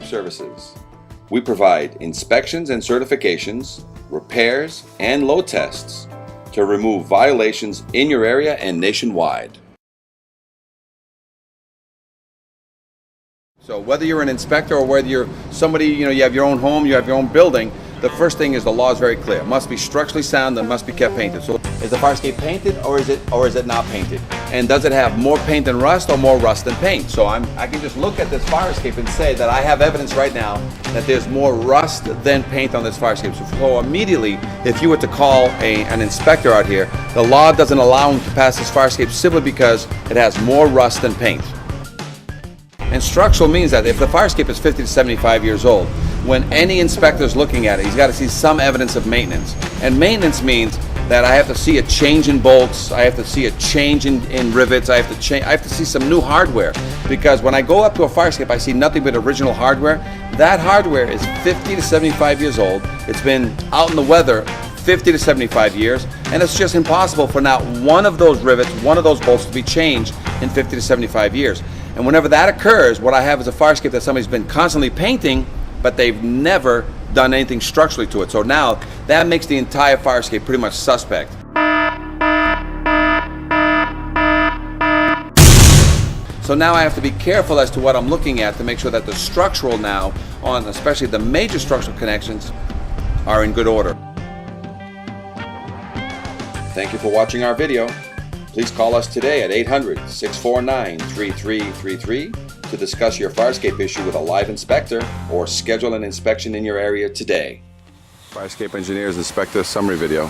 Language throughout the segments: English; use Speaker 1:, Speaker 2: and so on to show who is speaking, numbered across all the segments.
Speaker 1: Services. We provide inspections and certifications, repairs, and load tests to remove violations in your area and nationwide. So whether you're an inspector or whether you're somebody, you have your own home, you have your own building, the first thing is the law is very clear. It must be structurally sound and must be kept painted. So is the fire escape painted or is it not painted? And does it have more paint than rust or more rust than paint? So I can just look at this fire escape and say that I have evidence right now that there's more rust than paint on this fire escape. So immediately, if you were to call an inspector out here, the law doesn't allow him to pass this fire escape simply because it has more rust than paint. And structural means that if the fire escape is 50 to 75 years old, when any inspector is looking at it, he's got to see some evidence of maintenance. And maintenance means that I have to see a change in bolts, I have to see a change in rivets, I have to see some new hardware. Because when I go up to a fire escape, I see nothing but original hardware. That hardware is 50 to 75 years old. It's been out in the weather 50 to 75 years, and it's just impossible for not one of those rivets, one of those bolts to be changed in 50 to 75 years. And whenever that occurs, what I have is a fire escape that somebody's been constantly painting, but they've never done anything structurally to it. So now that makes the entire fire escape pretty much suspect. So now I have to be careful as to what I'm looking at to make sure that the structural now, on especially the major structural connections, are in good order. Thank you for watching our video. Please call us today at 800-649-3333 to discuss your fire escape issue with a live inspector or schedule an inspection in your area today. Fire escape engineers inspector summary video.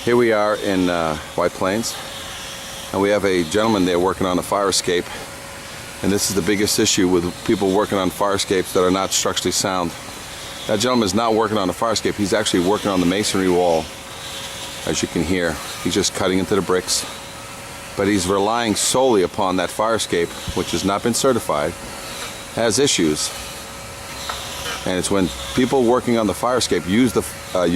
Speaker 1: Here we are in White Plains, and we have a gentleman there working on a fire escape, and this is the biggest issue with people working on fire escapes that are not structurally sound. That gentleman is not working on a fire escape, he's actually working on the masonry wall. As you can hear, he's just cutting into the bricks, but he's relying solely upon that fire escape, which has not been certified, has issues. And it's when people working on the fire escape use the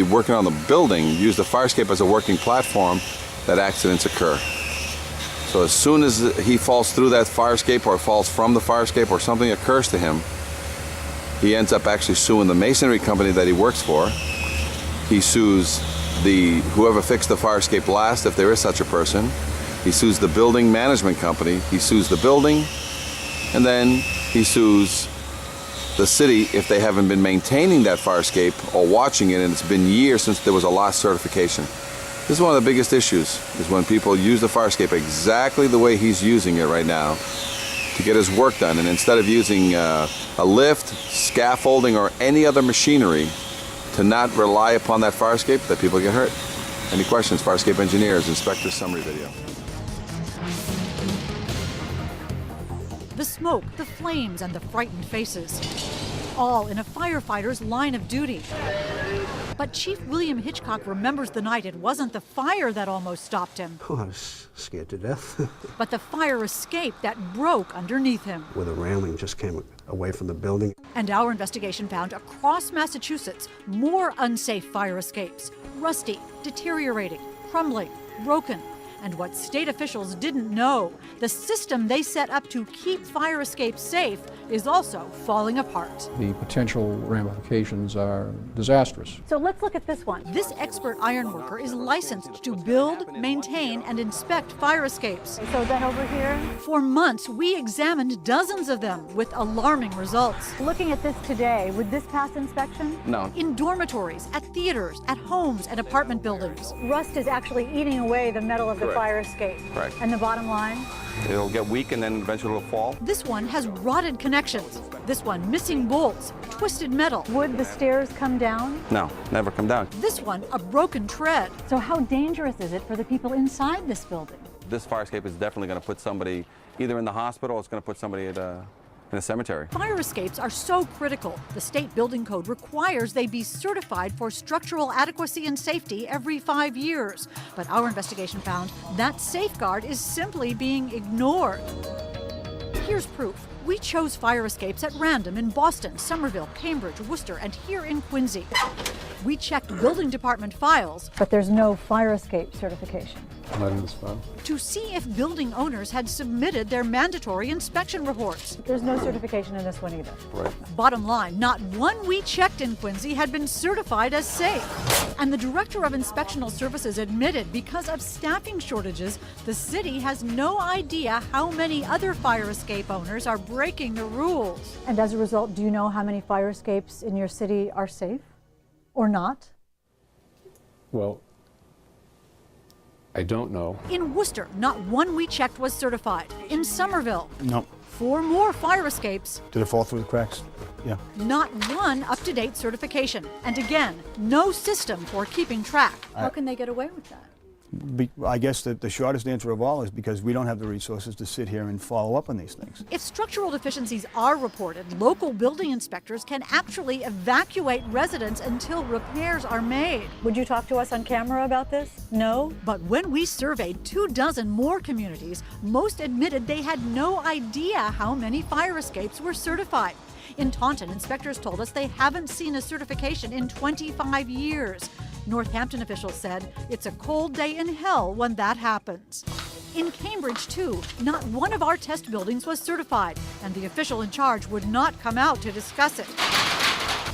Speaker 1: working on the building, use the fire escape as a working platform, that accidents occur. So as soon as he falls through that fire escape or falls from the fire escape or something occurs to him, he ends up actually suing the masonry company that he works for. He sues whoever fixed the fire escape last, if there is such a person. He sues the building management company. He sues the building, and then he sues the city if they haven't been maintaining that fire escape or watching it, and it's been years since there was a lost certification. This is one of the biggest issues, is when people use the fire escape exactly the way he's using it right now to get his work done, and instead of using a lift, scaffolding, or any other machinery, to not rely upon that fire escape, that people get hurt. Any questions? Fire escape engineers, inspector summary video.
Speaker 2: The smoke, the flames, and the frightened faces, all in a firefighter's line of duty. But Chief William Hitchcock remembers the night it wasn't the fire that almost stopped him.
Speaker 3: Oh, I was scared to death.
Speaker 2: But the fire escape that broke underneath him.
Speaker 3: Where the railing just came away from the building.
Speaker 2: And our investigation found across Massachusetts more unsafe fire escapes. Rusty, deteriorating, crumbling, broken. And what state officials didn't know, the system they set up to keep fire escapes safe is also falling apart.
Speaker 4: The potential ramifications are disastrous.
Speaker 2: So let's look at this one. This expert ironworker is licensed to build, maintain, and inspect fire escapes. So then over here? For months, we examined dozens of them with alarming results.
Speaker 5: Looking at this today, would this pass inspection?
Speaker 1: No.
Speaker 2: In dormitories, at theaters, at homes, and apartment buildings.
Speaker 5: Rust is actually eating away the metal of the fire escape.
Speaker 1: Correct.
Speaker 5: And the bottom line?
Speaker 1: It'll get weak and then eventually it'll fall.
Speaker 2: This one has rotted connections. This one missing bolts, twisted metal.
Speaker 5: Would the stairs come down?
Speaker 1: No, never come down.
Speaker 2: This one a broken tread.
Speaker 5: So how dangerous is it for the people inside this building?
Speaker 1: This fire escape is definitely going to put somebody either in the hospital or it's going to put somebody in a cemetery.
Speaker 2: Fire escapes are so critical. The state building code requires they be certified for structural adequacy and safety every 5 years. But our investigation found that safeguard is simply being ignored. Here's proof. We chose fire escapes at random in Boston, Somerville, Cambridge, Worcester, and here in Quincy. We checked building department files,
Speaker 5: But there's no fire escape certification.
Speaker 4: Not in this file.
Speaker 2: to see if building owners had submitted their mandatory inspection reports.
Speaker 5: There's no certification in this one either.
Speaker 4: Right.
Speaker 2: Bottom line, not one we checked in Quincy had been certified as safe. And the director of inspectional services admitted because of staffing shortages, the city has no idea how many other fire escape owners are breaking the rules.
Speaker 5: And as a result, do you know how many fire escapes in your city are safe or not?
Speaker 4: Well, I don't know.
Speaker 2: In Worcester, not one we checked was certified. In Somerville,
Speaker 6: No.
Speaker 2: 4 more fire escapes,
Speaker 6: Did it fall through the cracks? Yeah.
Speaker 2: not one up-to-date certification. And again, no system for keeping track.
Speaker 5: How can they get away with that?
Speaker 6: I guess that the shortest answer of all is because we don't have the resources to sit here and follow up on these things.
Speaker 2: If structural deficiencies are reported, local building inspectors can actually evacuate residents until repairs are made.
Speaker 5: Would you talk to us on camera about this? No?
Speaker 2: But when we surveyed 24 more communities, most admitted they had no idea how many fire escapes were certified. In Taunton, inspectors told us they haven't seen a certification in 25 years. Northampton officials said it's a cold day in hell when that happens. In Cambridge, too, not one of our test buildings was certified, and the official in charge would not come out to discuss it.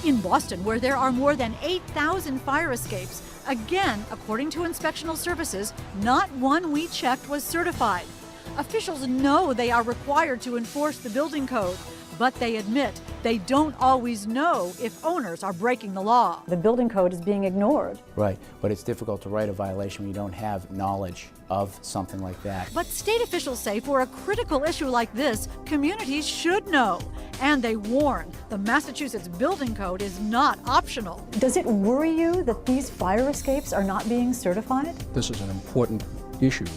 Speaker 2: In Boston, where there are more than 8,000 fire escapes, again, according to inspectional services, not one we checked was certified. Officials know they are required to enforce the building code, but they admit they don't always know if owners are breaking the law.
Speaker 5: The building code is being ignored.
Speaker 7: Right, but it's difficult to write a violation when you don't have knowledge of something like that.
Speaker 2: But state officials say for a critical issue like this, communities should know. And they warn the Massachusetts building code is not optional.
Speaker 5: Does it worry you that these fire escapes are not being certified?
Speaker 4: This is an important issue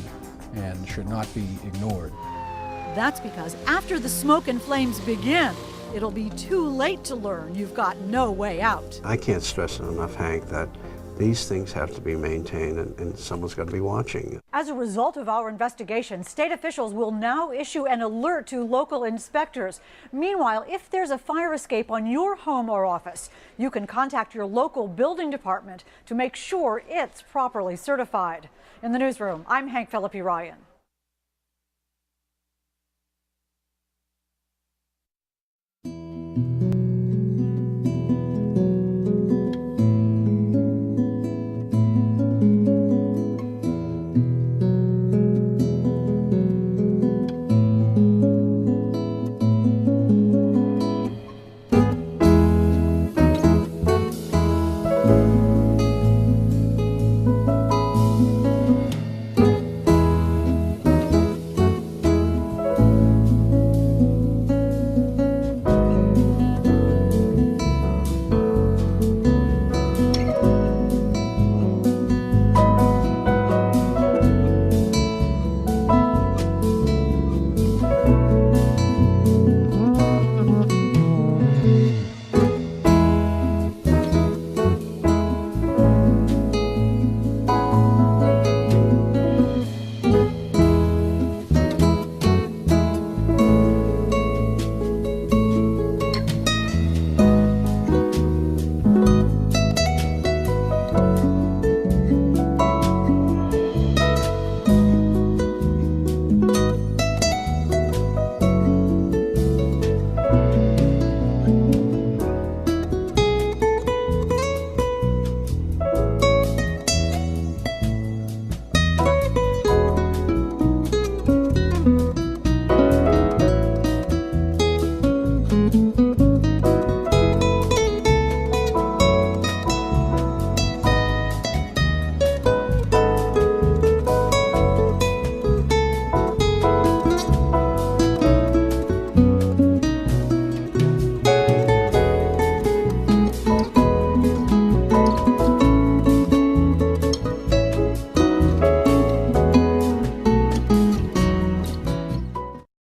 Speaker 4: and should not be ignored.
Speaker 2: That's because after the smoke and flames begin, it'll be too late to learn you've got no way out.
Speaker 3: I can't stress it enough, Hank, that these things have to be maintained and someone's got to be watching.
Speaker 2: As a result of our investigation, state officials will now issue an alert to local inspectors. Meanwhile, if there's a fire escape on your home or office, you can contact your local building department to make sure it's properly certified. In the newsroom, I'm Hank Philippi Ryan.